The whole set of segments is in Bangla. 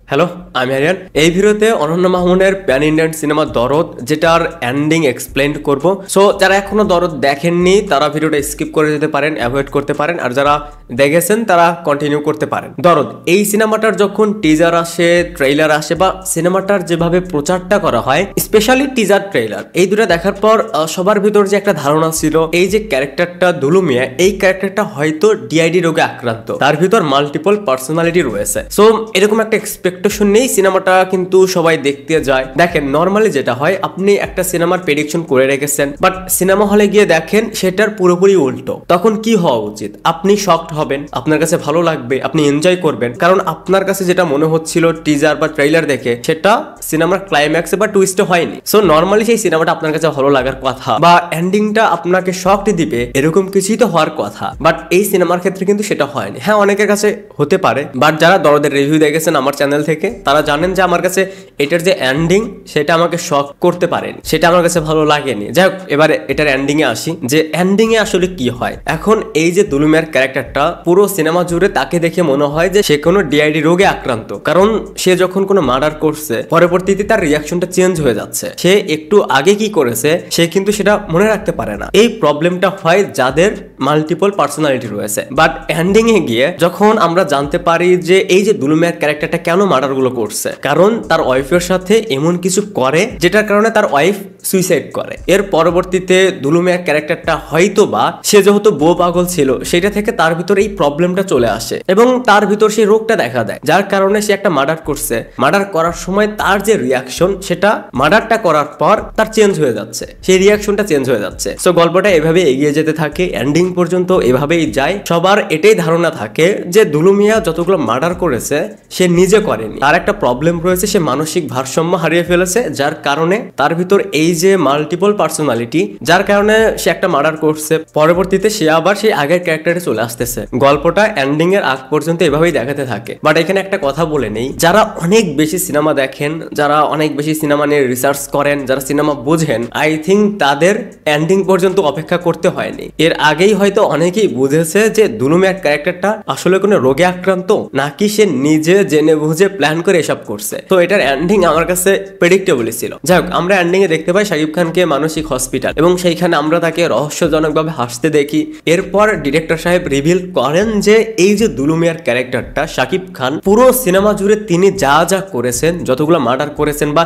হ্যালো, আমি আরিয়ান। এই ভিডিওতে অনন্য মাহমুদের প্যান ইন্ডিয়ান সিনেমা দরদ যেটার এন্ডিং এক্সপ্লেন করব। সো যারা এখনো দরদ দেখেননি তারা ভিডিওটা স্কিপ করে যেতে পারেন, অ্যাভয়েড করতে পারেন, আর যারা দেখেছেন তারা কন্টিনিউ করতে পারেন। দরদ এই সিনেমাটার যখন টিজার আসে, ট্রেইলার আসে বা সিনেমাটার যেভাবে প্রচারটা করা হয়, স্পেশালি টিজার ট্রেইলার, এই দুটো দেখার পর সবার ভিতর যে একটা ধারণা ছিল এই যে ক্যারেক্টারটা দুলু মিয়া, এই ক্যারেক্টারটা হয়তো ডিআইডি রোগে আক্রান্ত, তার ভিতর মাল্টিপল পার্সোনালিটি রয়েছে। সো এরকম একটা এক্সপেকটেশন নেই সিনেমাটা কিন্তু সবাই দেখতে যায়। দেখেন নর্মালি যেটা হয়, আপনি একটা সিনেমার প্রেডিকশন করে রেখেছেন, বাট সিনেমা হলে গিয়ে দেখেন সেটার পুরোপুরি উল্টো। তখন কি হওয়া উচিত? আপনি শকড হবেন, আপনার কাছে ভালো লাগবে, আপনি এনজয় করবেন, কারণ আপনার কাছে যেটা মনে হচ্ছিল টিজার বা ট্রেইলার দেখে সেটা সিনেমার ক্লাইম্যাক্সে বা টুইস্টে হয়নি। সো নর্মালি সেই সিনেমাটা আপনার কাছে ভালো লাগার কথা বা এন্ডিংটা আপনাকে শকড দিবে, এরকম কিছুই তো হওয়ার কথা। বাট এই সিনেমার ক্ষেত্রে কিন্তু সেটা হয়নি। হ্যাঁ, অনেকের কাছে হতে পারে, বাট যারা দরদের রিভিউ দেখেছেন আমার চ্যানেল থেকে তারা জানেন যে আমার কাছে এটার যে এন্ডিং সেটা আমাকে শক করতে পারেনি, সেটা আমার কাছে ভালো লাগেনি। যাই হোক, এবারে এটার এন্ডিং এ আসি যে এন্ডিং এ আসলে কি হয়। এখন এই যে দুলু মিয়ার ক্যারেক্টারটা, পুরো সিনেমা জুড়ে তাকে দেখে মনে হয় যে সে কোনো ডিআইডি রোগে আক্রান্ত, কারণ সে যখন কোনো মার্ডার করছে পরবর্তীতে তার রিয়াকশনটা চেঞ্জ হয়ে যাচ্ছে। সে একটু আগে কি করেছে সে কিন্তু সেটা মনে রাখতে পারে না। এই প্রবলেমটা হয় যাদের মাল্টিপল পার্সোনালিটি রয়েছে। বাট এন্ডিং এ গিয়ে যখন আমরা জানতে পারি যে এই যে দুলু মিয়ার ক্যারেক্টারটা কেন মার্ডার গুলো করছে, কারণ তার ওয়াইফের সাথে এমন কিছু করে যেটার কারণে তার ওয়াইফ সুইসাইড করে। এর পরবর্তীতে দুলু মিয়ার ক্যারেক্টারটা হয়তো বা সে যেহেতু বউ পাগল ছিল সেটা থেকে তার ভিতর এই প্রবলেমটা চলে আসে এবং তার ভিতর সেই রোগটা দেখা দেয়, যার কারণে সে একটা মার্ডার করছে। মার্ডার করার সময় তার যে রিয়াকশন সেটা মার্ডারটা করার পর তার চেঞ্জ হয়ে যাচ্ছে, সেই রিয়াকশনটা চেঞ্জ হয়ে যাচ্ছে। সো গল্পটা এভাবে এগিয়ে যেতে থাকে, এন্ডিং পর্যন্ত এভাবেই যায়। সবার এটাই ধারণা থাকে যে দুলু মিয়া যতগুলো মার্ডার করেছে সে নিজে করেনি, তার একটা প্রবলেম রয়েছে, সে মানসিক ভারসাম্য হারিয়ে ফেলেছে, যার কারণে তার ভিতর এই যে মাল্টিপল পার্সোনালিটি, যার কারণে সে একটা মার্ডার করছে। পরবর্তীতে সে আবার সেই আগের ক্যারেক্টারে চলে আসতেছে। গল্পটা এন্ডিং এর আগ পর্যন্ত এভাবেই দেখাতে থাকে। বাট এখানে একটা কথা বলে নেই, যারা অনেক বেশি সিনেমা দেখেন, যারা অনেক বেশি সিনেমা নিয়ে রিসার্চ করেন, যারা সিনেমা বোঝেন, আই থিঙ্ক তাদের এন্ডিং পর্যন্ত অপেক্ষা করতে হয়নি। এর আগেই হয়তো অনেকেই বুঝেছে যে দুলু মিয়ার ক্যারেক্টারটা আসলে কোনো রোগে আক্রান্ত নাকি সে নিজে জেনে বুঝে প্ল্যান করে এসব করছে। তো এটার এন্ডিং আমার কাছে প্রেডিক্টেবলই ছিল। যাই হোক, আমরা এন্ডিং এ দেখতে পাই শাকিব খানকে মানসিক হসপিটাল এবং সেইখানে আমরা তাকে রহস্যজনকভাবে হাসতে দেখি। এরপর ডিরেক্টর সাহেব রিভিল করেন যে এই যে দুলু মিয়ার ক্যারেক্টারটা শাকিব খান পুরো সিনেমা জুড়ে তিনি যা যা করেছেন, যতগুলো মার্ডার করেছেন বা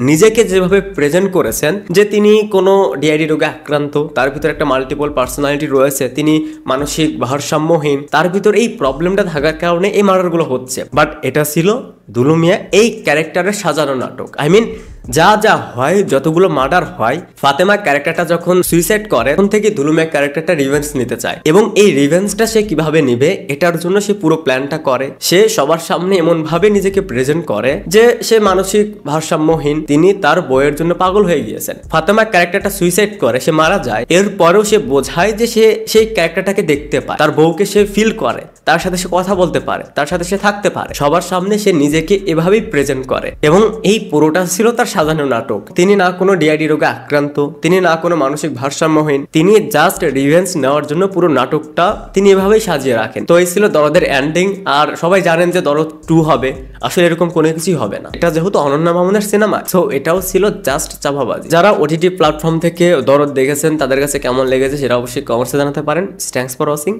নিজেকে যেভাবে প্রেজেন্ট করেছেন যে তিনি কোনো ডিআইডি রোগে আক্রান্ত, তার ভিতরে একটা মাল্টিপল পার্সোনালিটি রয়েছে, তিনি মানসিক ভারসাম্যহীন, তার ভিতর এই প্রবলেমটা থাকার কারণে এই মার্ডারগুলো হচ্ছে। বাট এটা ছিল দুলু মিয়া এই ক্যারেক্টারের সাজানো নাটক। আই মিন যা যা হয়, যতগুলো মার্ডার হয়, ফাতেমা ক্যারেক্টারটা যখন সুইসাইড করে তখন থেকে দুলু মিয়া ক্যারেক্টারটা রিভেঞ্জ নিতে চায় এবং এই রিভেঞ্জটা সে কিভাবে নিবে এটার জন্য সে পুরো প্ল্যানটা করে। সে সবার সামনে এমন ভাবে নিজেকে প্রেজেন্ট করে যে সে মানসিক ভারসাম্যহীন, তিনি তার বইয়ের জন্য পাগল হয়ে গিয়েছেন। ফাতেমা ক্যারেক্টারটা সুইসাইড করে, সে মারা যায়। এরপরেও সে বোঝায় যে সে সেই ক্যারেক্টারটাকে দেখতে পায়, তার বউকে সে ফিল করে, তার সাথে সে কথা বলতে পারে, তার সাথে সে থাকতে পারে। সবার সামনে সে নিজেকে এভাবেই প্রেজেন্ট করে এবং এই পুরোটা ছিল তার সাজানো নাটক। তিনি না কোনো ডিআইডি রোগে আক্রান্ত, তিনি না কোনো মানসিক ভারসাম্যহীন, তিনি জাস্ট রিভেঞ্জ নেওয়ার জন্য পুরো নাটকটা তিনি এভাবেই সাজিয়ে রাখেন। তো এই ছিল দরদের এন্ডিং। আর সবাই জানেন যে দরদ 2 হবে, আসলে এরকম কোনো কিছুই হবে না। এটা যেহেতু অনন্য মামুনের সিনেমা, সো এটাও ছিল জাস্ট চাপাবাজি। যারা ওটিটি প্ল্যাটফর্ম থেকে দরদ দেখেছেন তাদের কাছে কেমন লেগেছে সেটা অবশ্যই কমেন্টসে জানাতে পারেন। Thanks for watching.